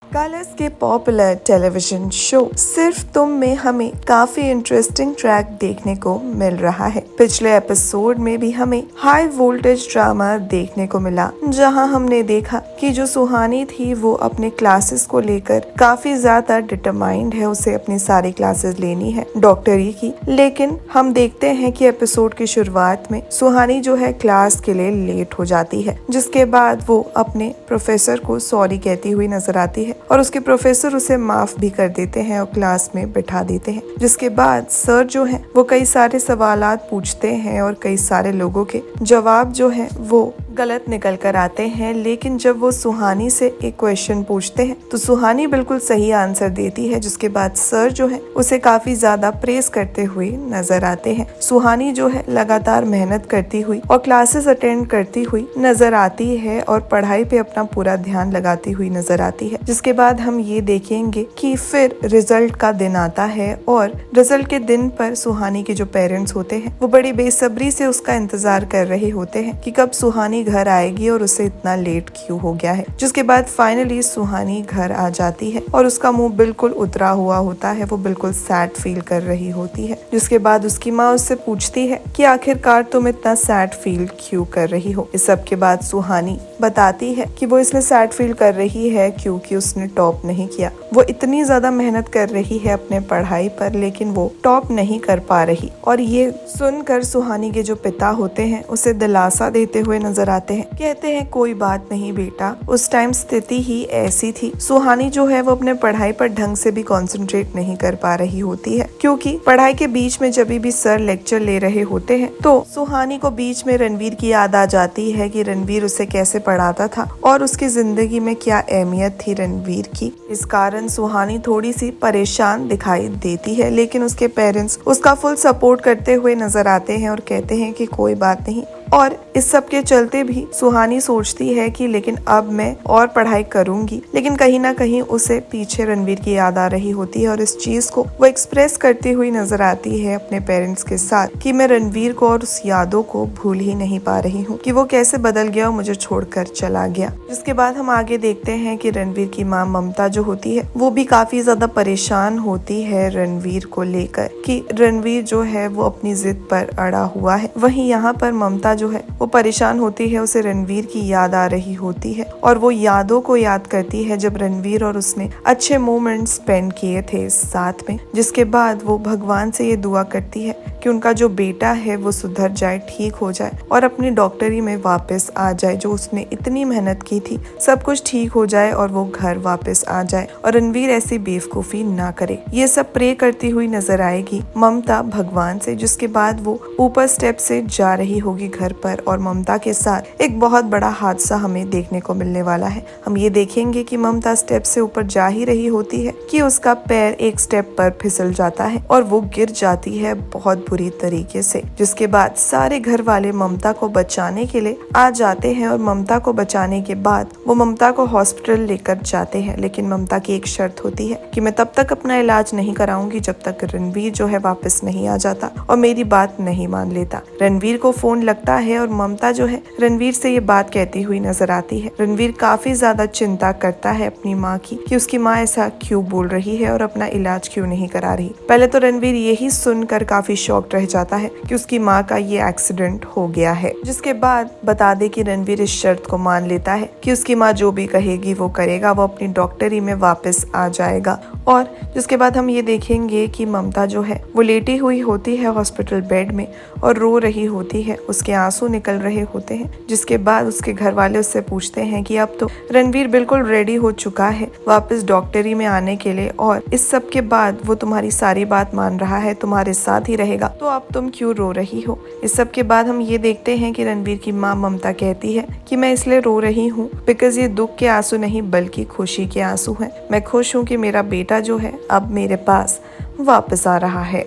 Colours के popular television show सिर्फ तुम में हमें काफी इंटरेस्टिंग ट्रैक देखने को मिल रहा है। पिछले एपिसोड में भी हमें हाई वोल्टेज ड्रामा देखने को मिला, जहां हमने देखा कि जो सुहानी थी वो अपने क्लासेस को लेकर काफी ज्यादा डिटरमाइंड है, उसे अपनी सारी क्लासेस लेनी है डॉक्टरी की। लेकिन हम देखते हैं कि एपिसोड की शुरुआत में सुहानी जो है क्लास के लिए लेट हो जाती है, जिसके बाद वो अपने प्रोफेसर को सॉरी कहती हुई नजर आती है और उसके प्रोफेसर उसे माफ भी कर देते हैं और क्लास में बिठा देते हैं। जिसके बाद सर जो है वो कई सारे सवालात पूछते हैं और कई सारे लोगों के जवाब जो है वो गलत निकल कर आते हैं। लेकिन जब वो सुहानी से एक क्वेश्चन पूछते हैं तो सुहानी बिल्कुल सही आंसर देती है, जिसके बाद सर जो है उसे काफी ज्यादा प्रेस करते हुए नजर आते हैं। सुहानी जो है लगातार मेहनत करती हुई और क्लासेस अटेंड करती हुई नजर आती है और पढ़ाई पे अपना पूरा ध्यान लगाती हुई नजर आती है। जिसके बाद हम ये देखेंगे कि फिर रिजल्ट का दिन आता है और रिजल्ट के दिन पर सुहानी के जो पेरेंट्स होते हैं वो बड़ी बेसब्री से उसका इंतजार कर रहे होते हैं कि कब सुहानी घर आएगी और उसे इतना लेट क्यों हो गया है। जिसके बाद फाइनली सुहानी घर आ जाती है और उसका मुंह बिल्कुल उतरा हुआ होता है, वो बिल्कुल सैड फील कर रही होती है। जिसके बाद उसकी माँ उससे पूछती है कि आखिरकार तुम इतना सैड फील क्यों कर रही हो। इस सब के बाद सुहानी बताती है कि वो इसलिए सैड फील कर रही है क्योंकि उसने टॉप नहीं किया। वो इतनी ज्यादा मेहनत कर रही है अपने पढ़ाई पर, लेकिन वो टॉप नहीं कर पा रही। और ये सुनकर सुहानी के जो पिता होते हैं उसे दिलासा देते हुए नजर आते हैं। कहते हैं कोई बात नहीं बेटा, उस टाइम स्थिति ही ऐसी थी। सुहानी जो है वो अपने पढ़ाई पर ढंग से भी कंसंट्रेट नहीं कर पा रही होती है, क्योंकि पढ़ाई के बीच में जब भी सर लेक्चर ले रहे होते हैं तो सुहानी को बीच में रणवीर की याद आ जाती है कि रणवीर उसे कैसे पढ़ाता था और उसकी जिंदगी में क्या अहमियत थी रणवीर की। इस कारण सुहानी थोड़ी सी परेशान दिखाई देती है, लेकिन उसके पेरेंट्स उसका फुल सपोर्ट करते हुए नजर आते हैं और कहते हैं कि कोई बात नहीं। और इस सब के चलते भी सुहानी सोचती है कि लेकिन अब मैं और पढ़ाई करूंगी, लेकिन कहीं ना कहीं उसे पीछे रणवीर की याद आ रही होती है और इस चीज को वो एक्सप्रेस करती हुई नजर आती है अपने पेरेंट्स के साथ कि मैं रणवीर को और उस यादों को भूल ही नहीं पा रही हूँ कि वो कैसे बदल गया और मुझे छोड़कर चला गया। जिसके बाद हम आगे देखते हैं कि रणवीर की माँ ममता जो होती है वो भी काफी ज्यादा परेशान होती है रणवीर को लेकर कि रणवीर जो है वो अपनी जिद पर अड़ा हुआ है। वहीं यहाँ पर ममता जो है वो परेशान होती है, उसे रणवीर की याद आ रही होती है और वो यादों को याद करती है जब रणवीर और उसने अच्छे मोमेंट स्पेंड किए थे साथ में। जिसके बाद वो भगवान से ये दुआ करती है कि उनका जो बेटा है वो सुधर जाए, ठीक हो जाए और अपनी डॉक्टरी में वापस आ जाए। जो उसने इतनी मेहनत की थी सब कुछ ठीक हो जाए और वो घर वापस आ जाए और रणवीर ऐसी बेवकूफी ना करे। ये सब प्रे करती हुई नजर आएगी ममता भगवान से। जिसके बाद वो ऊपर स्टेप से जा रही होगी घर पर और ममता के साथ एक बहुत बड़ा हादसा हमें देखने को मिलने वाला है। हम ये देखेंगे कि ममता स्टेप से ऊपर जा ही रही होती है कि उसका पैर एक स्टेप पर फिसल जाता है और वो गिर जाती है बहुत बुरी तरीके से। जिसके बाद सारे घर वाले ममता को बचाने के लिए आ जाते हैं और ममता को बचाने के बाद वो ममता को हॉस्पिटल लेकर जाते हैं। लेकिन ममता की एक शर्त होती है कि मैं तब तक अपना इलाज नहीं कराऊंगी जब तक रणवीर जो है वापस नहीं आ जाता और मेरी बात नहीं मान लेता। रणवीर को फोन लगता है और ममता जो है रणवीर से ये बात कहती हुई नजर आती है। रणवीर काफी ज्यादा चिंता करता है अपनी माँ की कि उसकी माँ ऐसा क्यों बोल रही है और अपना इलाज क्यों नहीं करा रही। पहले तो रणवीर यही सुनकर काफी शॉक्ड रह जाता है कि उसकी माँ का ये एक्सीडेंट हो गया है। जिसके बाद बता दे कि रणवीर इस शर्त को मान लेता है कि उसकी माँ जो भी कहेगी वो करेगा, वो अपनी डॉक्टरी में वापस आ जाएगा। और जिसके बाद हम ये देखेंगे कि ममता जो है वो लेटी हुई होती है हॉस्पिटल बेड में और रो रही होती है, उसके आंसू निकल रहे होते हैं। जिसके बाद उसके घर वाले उससे पूछते हैं कि अब तो रणवीर बिल्कुल रेडी हो चुका है वापस डॉक्टरी में आने के लिए और इस सब के बाद वो तुम्हारी सारी बात मान रहा है, तुम्हारे साथ ही रहेगा, तो अब तुम क्यों रो रही हो। इस सब के बाद हम ये देखते हैं कि रणवीर की माँ ममता कहती है कि मैं इसलिए रो रही हूँ बिकॉज ये दुख के आंसू नहीं बल्कि खुशी के आंसू हैं। मैं खुश हूँ कि मेरा बेटा जो है अब मेरे पास वापस आ रहा है।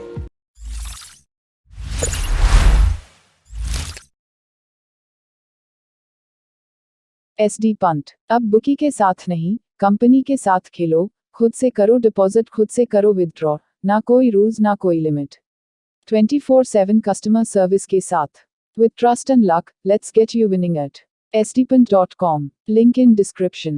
SD पंट अब बुकी के साथ नहीं कंपनी के साथ खेलो, खुद से करो डिपॉजिट, खुद से करो विदड्रॉ, ना कोई रूल्स ना कोई लिमिट, 24/7 कस्टमर सर्विस के साथ with trust and luck. Let's get you winning eight sdpant.com, link in description.